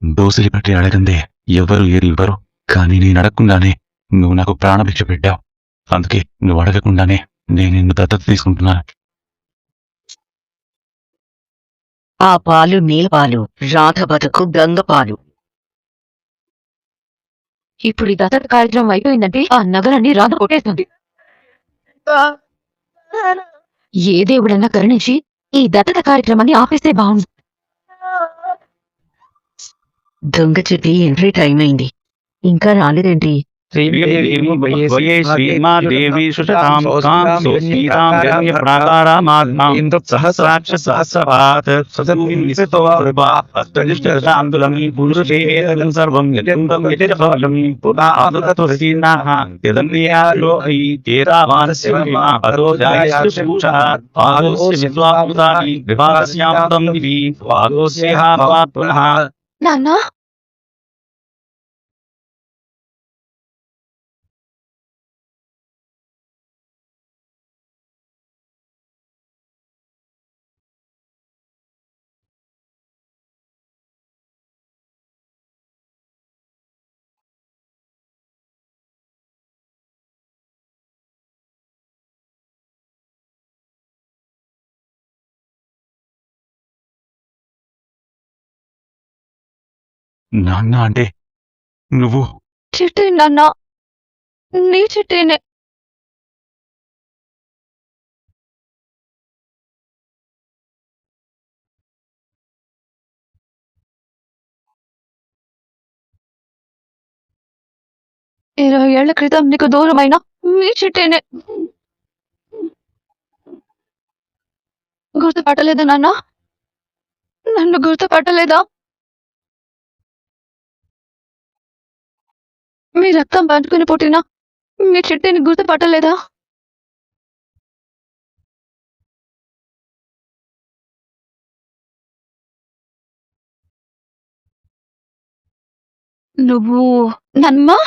దోసిలి పట్టి అడగందే ఎవరు ఏది ఇవ్వరు. కానీ నేను అడగకుండానే నువ్వు నాకు ప్రాణభిక్ష పెట్టావు. అందుకే నువ్వు అడగకుండానే నేను నిన్ను దత్తత తీసుకుంటున్నాను. ఆ పాలు నీలపాలు, రాధ బతుకు గంగపాలు. ఇప్పుడు ఈ దత్తత కార్యక్రమం అయిపోయిందంటే ఆ నగరాన్ని రాధ కొట్టేస్తుంది. ఏ దేవుడన్నా కరుణించి ఈ దత్తత కార్యక్రమాన్ని ఆపేస్తే బాగుంది. దొంగ చెట్టి ఎంట్రీ టైం అయింది, ఇంకా రాలేదేంటి? నాన్నా, నాన్న అంటే నువ్వు? చిట్టి నాన్నా, నీ చిట్టినే. ఇరవై ఏళ్ల క్రితం నీకు దూరమైన మీ చిట్టేనే. గుర్తుపట్టలేదా నాన్న? నన్ను గుర్తుపట్టలేదా? మీ రక్తం పంచుకుని పుట్టిన మీ చిట్టిని గుర్తుపట్టలేదా? నువ్వు నన్మా?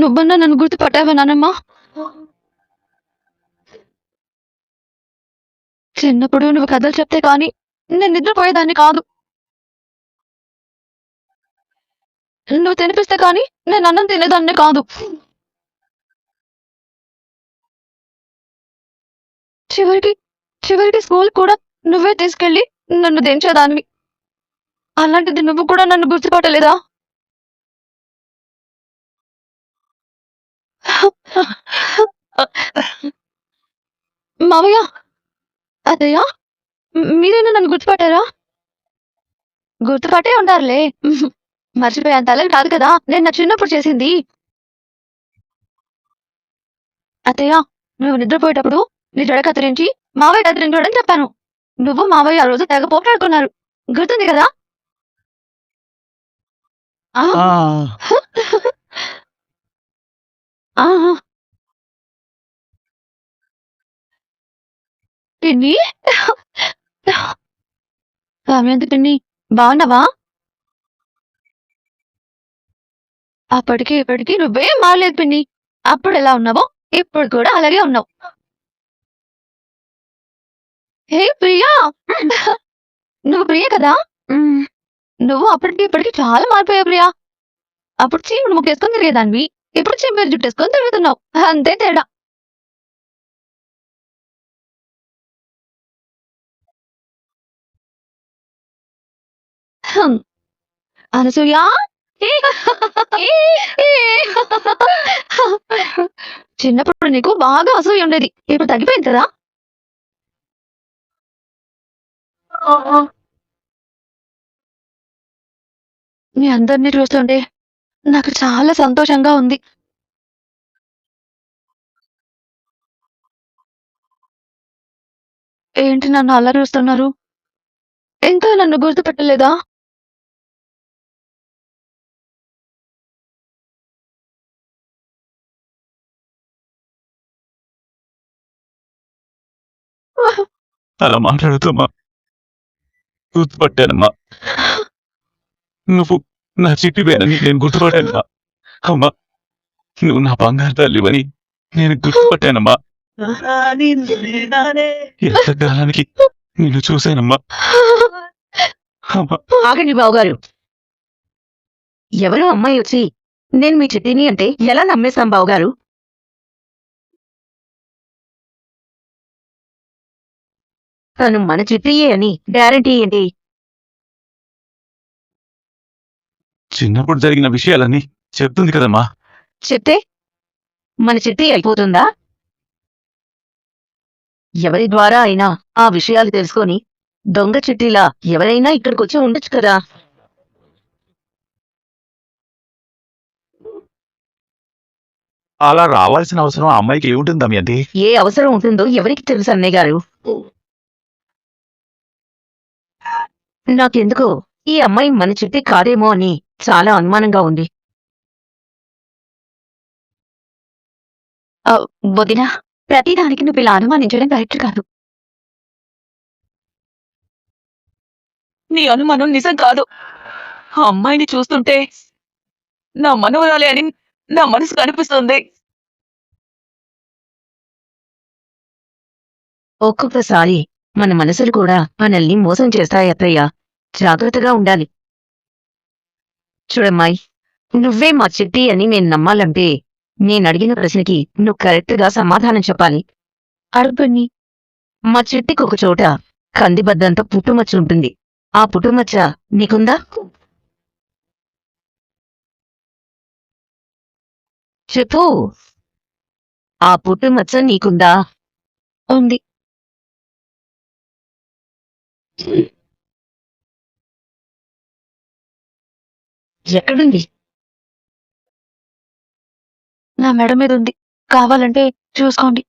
నువ్వన్నా నన్ను గుర్తుపట్టావా నానమ్మా? చిన్నప్పుడు నువ్వు కథలు చెప్తే కానీ నేను నిద్రపోయేదాన్ని కాదు. నువ్వు తినిపిస్తే కానీ నేను అన్నం తినేదాన్ని కాదు. చివరికి స్కూల్ కూడా నువ్వే తీసుకెళ్లి నన్ను దించేదానివి. అలాంటిది నువ్వు కూడా నన్ను గుర్తుపట్టలేదా? మావయ్య, అదయ్య, మీరైనా నన్ను గుర్తుపట్టారా? గుర్తుపట్టే ఉంటారులే, మర్చిపోయేంత అల్లరి కాదు కదా నేను నా చిన్నప్పుడు చేసింది. అత్తయ్య, నువ్వు నిద్రపోయేటప్పుడు నీ జడ కత్తిరించి మావయ్య కత్తిరించాడని చెప్పాను. నువ్వు మావయ్య ఆ రోజు తెగ పోట్లాడుకున్నారు, గుర్తుంది కదా? పిన్ని, రామేంద్ర పిన్ని, బాగున్నావా? అప్పటికి ఇప్పటికి నువ్వేం మారలేదు పిన్ని. అప్పుడు ఎలా ఉన్నావో ఇప్పుడు కూడా అలాగే ఉన్నావు. హే ప్రియా, నువ్వు ప్రియ కదా? నువ్వు అప్పటికి ఇప్పటికి చాలా మారిపోయావు ప్రియా. అప్పుడు చీముడు ముక్కేసుకొని తిరిగేదానివి, ఇప్పుడు చీమేరు జుట్టేసుకొని తిరుగుతున్నావు, అంతే తేడా. అనసూయ, చిన్నప్పుడు నీకు బాగా అసూయ ఉండేది, ఇప్పుడు తగ్గిపోయింది కదా? మీ అందరినీ చూస్తుంటే నాకు చాలా సంతోషంగా ఉంది. ఏంటి నన్ను అలా చూస్తున్నారు? ఇంకా నన్ను గుర్తుపెట్టలేదా? అలా మాట్లాడుతామా? గుర్తుపట్టానమ్మా, నువ్వు నా చిట్టివేనని నేను గుర్తుపట్టానమ్మా. అమ్మా, నువ్వు నా బంగారు తల్లివని నేను గుర్తుపట్టానమ్మా. ఎంతకాలానికి నిన్ను చూశానమ్మా. అమ్మా, ఆగండి బావగారు. ఎవరో అమ్మాయి వచ్చి నేను మీ చిట్టిని అంటే ఎలా నమ్మేశాం బావగారు? తను మన చిట్టియే అని గ్యారంటీ ఏంటి? చిన్నప్పుడు జరిగిన విషయాలన్నీ చెప్తుంది కదమ్మా. చెప్తే మన చిట్టి అయిపోతుందా? ఎవరి ద్వారా అయినా ఆ విషయాలు తెలుసుకొని దొంగ చిట్టిలా ఎవరైనా ఇక్కడికొచ్చి ఉండొచ్చు కదా. అలా రావాల్సిన అవసరం ఆ అమ్మాయికి ఏముంటుంది దమయంతి? ఏ అవసరం ఉంటుందో ఎవరికి తెలుసు అన్నయ్య గారు. నాకెందుకో ఈ అమ్మాయి మన చిట్టి కాదేమో అని చాలా అనుమానంగా ఉంది. వదినా, ప్రతిదానికి నువ్వు ఇలా అనుమానించడం కరెక్ట్ కాదు. నీ అనుమానం నిజం కాదు. ఆ అమ్మాయిని చూస్తుంటే నా మనవరాలే అని నా మనసు కనిపిస్తుంది. ఒక్కొక్కసారి మన మనసులు కూడా మనల్ని మోసం చేస్తాయి అత్తయ్య. జాగ్రత్తగా ఉండాలి. చూడమ్మాయి, నువ్వే మా చిట్టి అని నేను నమ్మాలంటే నేనడిగిన ప్రశ్నకి నువ్వు కరెక్ట్గా సమాధానం చెప్పాలి. అడుగుని. మా చిట్టికి ఒక చోట కందిబద్దంత పుట్టుమచ్చ ఉంటుంది. ఆ పుట్టుమచ్చ నీకుందా? చెప్పు. ఆ పుట్టుమచ్చ నీకుందా? ఉంది. ఎక్కడుంది? నా మెడ మీద ఉంది. కావాలంటే చూసుకోండి.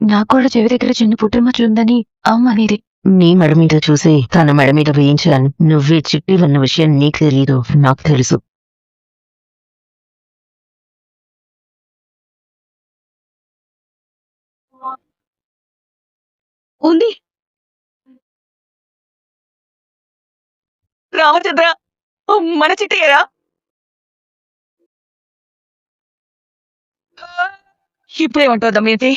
నాకు కూడా చెవి దగ్గర చిన్న పుట్టుమచ్చ ఉందని అమ్మ అనేది. నీ మెడ మీద చూసి తన మెడ మీద వేయించాను. నువ్వే చిట్టి ఉన్న విషయం నీకు తెలీదు, నాకు తెలుసు. ఉంది. రామచంద్ర, మన చిట్టయ్యరా? ఇప్పుడేమంటావు దమయంతి?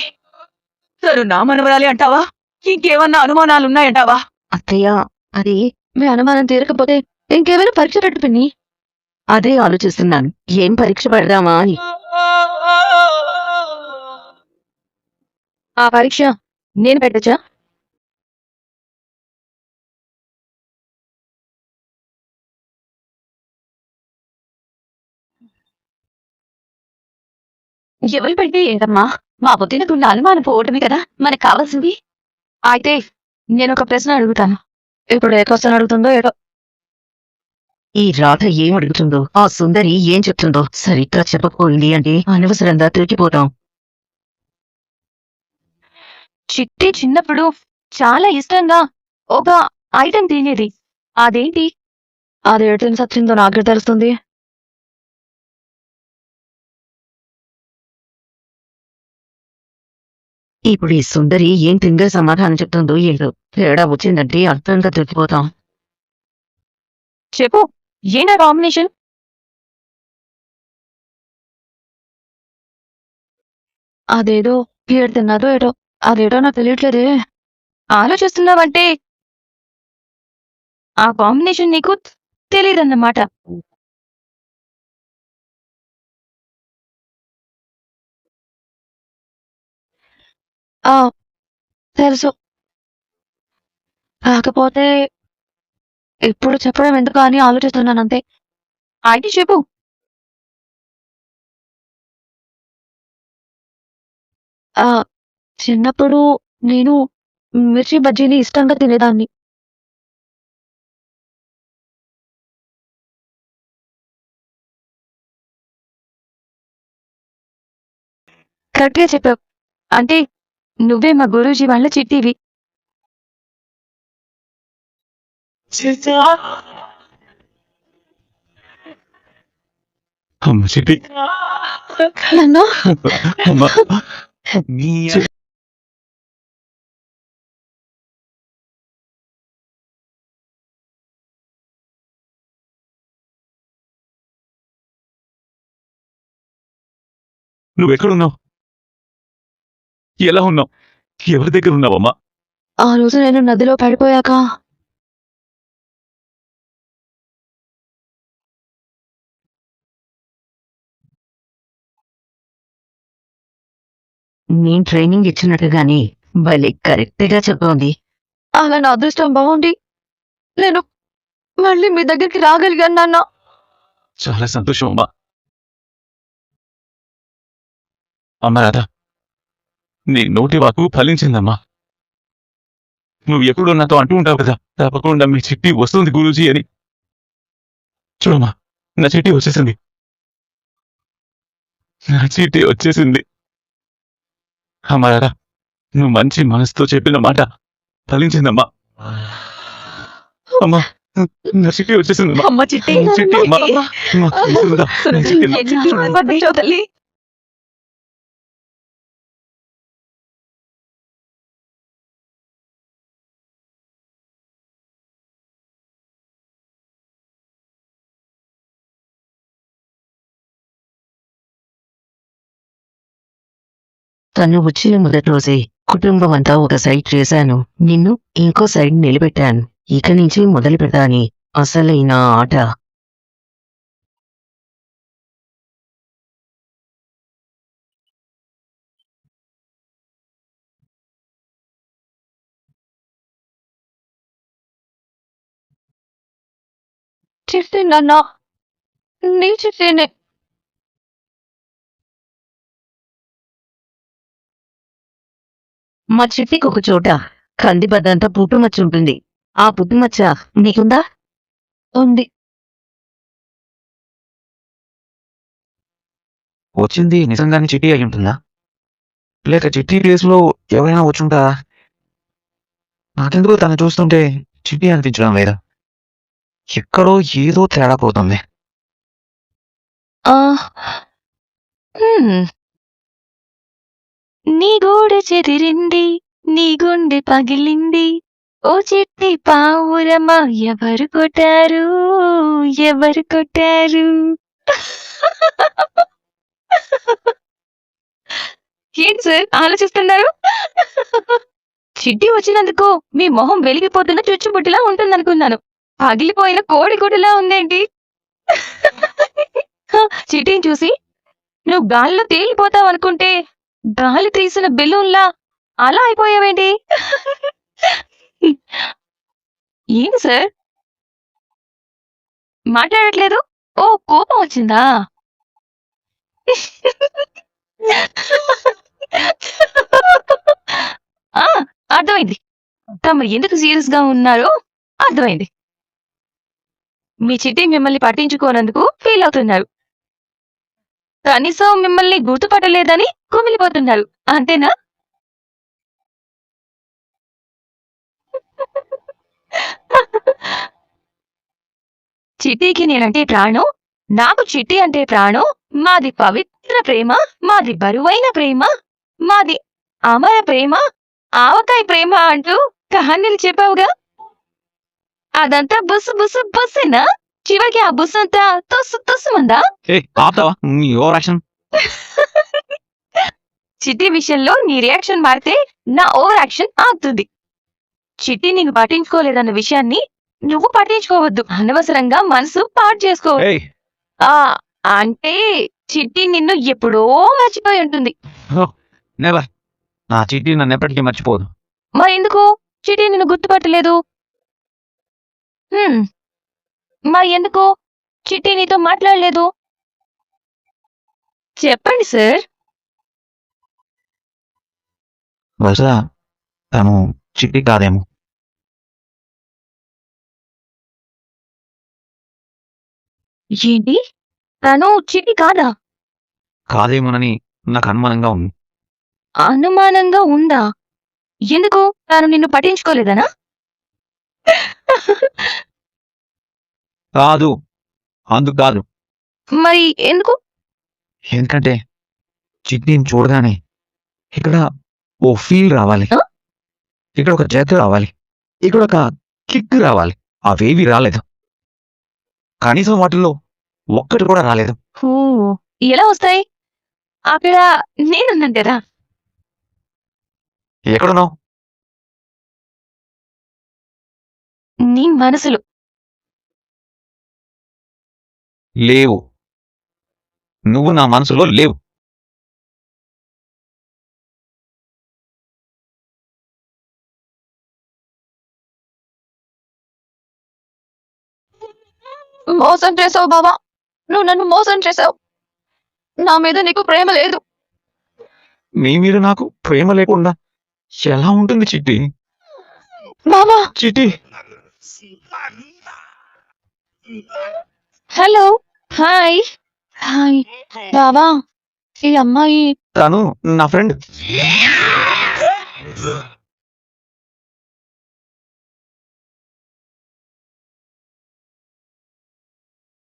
తను నా మనవరాలి అంటావా? ఇంకేమన్నా అనుమానాలున్నాయంటావా? అత్తయ్య, అది మీ అనుమానం తీరకపోతే ఇంకేమైనా పరీక్ష పెట్టు పిన్ని. అదే ఆలోచిస్తున్నాను. ఏం పరీక్ష పెడదామా అని. ఆ పరీక్ష నేను పెట్టచ్చా? ఎవరు పెడితే ఏంటమ్మా? మా పొద్దునకున్న అనుమానం పోవటమే కదా మనకు కావాల్సింది. అయితే నేను ఒక ప్రశ్న అడుగుతాను. ఇప్పుడు ఏ క్వశ్చన్ అడుగుతుందో ఏటో. ఈ రాధ ఏం అడుగుతుందో, ఆ సుందరి ఏం చెప్తుందో సరిగ్గా చెప్పకపోయింది అంటే అనవసరంగా తిరిగిపోతాం. చిట్టి చిన్నప్పుడు చాలా ఇష్టంగా ఒక ఐటెం తినేది. అదేంటి? అది ఎటు సచ్చిందో నాకు తెలుస్తుంది. ఇప్పుడు ఈ సుందరి ఏం తింగే సమాధానం చెప్తుందో ఏంటో. తేడా వచ్చిందంటే అర్థంగా దొరికిపోతాం. చెప్పు, ఏంటా కాంబినేషన్? అదేదో ఏడు తిన్నదో ఏటో. అదేటో నాకు తెలియట్లేదే. ఆలోచిస్తున్నావంటే ఆ కాంబినేషన్ నీకు తెలియదన్నమాట. ఆ తెలుసు. కాకపోతే ఇప్పుడు చెప్పడం ఎందుకు అని ఆలోచిస్తున్నానంతే. అయితే చెప్పు. ఆ చిన్నప్పుడు నేను మిర్చి బజ్జీని ఇష్టంగా తినేదాన్ని. కరెక్ట్‌గా చెప్పావు. అంటే నువ్వే మా గురూజీ వాళ్ళ చిట్టివి. అమ్మ చిట్టి. నన్ను అమ్మ నువ్వెక్కడున్నావు? ఎలా ఉన్నావు? ఎవరి దగ్గర ఉన్నావమ్మా? ఆ రోజు నేను నదిలో పడిపోయాక నేను ట్రైనింగ్ ఇచ్చినట్టుగాని భలే కరెక్ట్ గా చెప్పండి. అలా నా అదృష్టం బాగుండి నేను మళ్ళీ మీ దగ్గరికి రాగలిగాను నాన్న. చాలా సంతోషం అమ్మా. అమ్మా రాధా, నీ నోటి వాకు ఫలించిందమ్మా. నువ్వు ఎప్పుడూ నాతో అంటూ ఉంటావు కదా, తప్పకుండా మీ చిట్టి వస్తుంది గురూజీ అని. చూడమ్మా, నా చిట్టి వచ్చేసింది. నా చిట్టి వచ్చేసింది. అమ్మా రాధా, నువ్వు మంచి మనసుతో చెప్పిన మాట ఫలించిందమ్మా. అమ్మా, నా చిట్టి వచ్చేసిందమ్మా. అమ్మ చిట్టి నా చిట్టి అమ్మా. అమ్మా, వస్తుందా? నా చిట్టి అమ్మా. పట్టుకోవు తల్లి. తను వచ్చిన మొదటి రోజే కుటుంబం అంతా ఒక సైడ్ చేశాను, నిన్ను ఇంకో సైడ్ నిలబెట్టాను. ఇక నుంచి మొదలు పెడతాని అసలైన ఆట. చిట్టి నాన్న, నీ చిట్టినే. మా చిట్టికి ఒక చోట కందిబద్దంతా పుట్టుమచ్చ ఉంటుంది. ఆ పుట్టుమచ్చ నీకుందా? ఉంది. వచ్చింది నిజంగానే చిట్టి అయి ఉంటుందా, లేక చిట్టి ప్లేస్ లో ఎవరైనా వచ్చుంటారా? నాకెందుకు తను చూస్తుంటే చిట్టి అనిపించడం లేదా? ఎక్కడో ఏదో తేడా పోతుంది. ఆ, నీ గూడు చెదిరింది, నీ గుండె పగిలింది, ఓ చిట్టి పావురమా ఎవరు కొట్టారు, ఎవరు కొట్టారు? ఏంటి సార్ ఆలోచిస్తున్నారు? చిట్టి వచ్చినందుకు మీ మొహం వెలిగిపోతున్న చుచ్చుబుట్టిలా ఉంటుందనుకున్నాను. పగిలిపోయిన కోడి గుడ్డులా ఉందేంటి? చిట్టిని చూసి నువ్వు గాలిలో తేలిపోతావు అనుకుంటే గాలి తీసిన బెలూన్లా అలా అయిపోయావేంటి? ఏంటి సార్ మాట్లాడట్లేదు? ఓ కోపం వచ్చిందా? ఆ, అర్థమైంది. తమరు ఎందుకు సీరియస్ గా ఉన్నారో అర్థమైంది. మీ చిట్టి మిమ్మల్ని పట్టించుకోనందుకు ఫీల్ అవుతున్నారు. కనీసం మిమ్మల్ని గుర్తుపట్టలేదని కుమిలిపోతున్నారు, అంతేనా? చిట్టికి నేనంటే ప్రాణం, నాకు చిట్టి అంటే ప్రాణం. మాది పవిత్ర ప్రేమ, మాది బరువైన ప్రేమ, మాది అమర ప్రేమ, ఆవకాయ ప్రేమ అంటూ కహానీలు చెప్పావుగా. అదంతా బుస్సు బుస్సు బుస్సేనా? చివరికి ఆ బుస్సు అంతా తొస్సు తొస్సుమందా? చిట్టి విషయంలో నీ రియాక్షన్ మారితే నా ఓవర్ యాక్షన్ ఆగుతుంది. చిట్టి నీకు పట్టించుకోలేదన్న విషయాన్ని నువ్వు పట్టించుకోవద్దు. అనవసరంగా మనసు పాడు చేసుకోవద్దు. ఆ అంటే చిట్టి నిన్ను ఎప్పుడో మర్చిపోయి ఉంటుంది. నా చిట్టి నన్ను ఎప్పటికీ మర్చిపోదు. మరెందుకు చిట్టి నిన్ను గుర్తుపట్టలేదు? మరి ఎందుకు చిట్టి నీతో మాట్లాడలేదు? చెప్పండి సార్. బహుశా తను చిట్టి కాదేమో. ఏంటి? తను చిట్టి కాదా? కాదేమోనని నాకు అనుమానంగా ఉంది. అనుమానంగా ఉందా? ఎందుకు? తను నిన్ను పట్టించుకోలేదనా? కాదు, అందుకు కాదు. మరి ఎందుకు? ఎందుకంటే చిట్టిని చూడగానే ఇక్కడ ఓ ఫీల్ రావాలి, ఇక్కడ ఒక జత రావాలి, ఇక్కడ ఒక కిక్ రావాలి. అవేవి రాలేదు. కనీసం వాటిల్లో ఒక్కటి కూడా రాలేదు. ఎలా వస్తాయి? అక్కడ నేనున్నాను కదా. ఎక్కడున్నావు? నీ మనసులో. లేవు. నువ్వు నా మనసులో లేవు. మోసం చేసావు బావా, నువ్వు నన్ను మోసం చేసావు. నా మీద నీకు ప్రేమ లేదు. నీ మీద నాకు ప్రేమ లేకుండా ఎలా ఉంటుంది చిట్టి? బావా, చిట్టి, హలో, హాయ్. హాయ్ బావా, ఈ అమ్మాయి తను నా ఫ్రెండ్.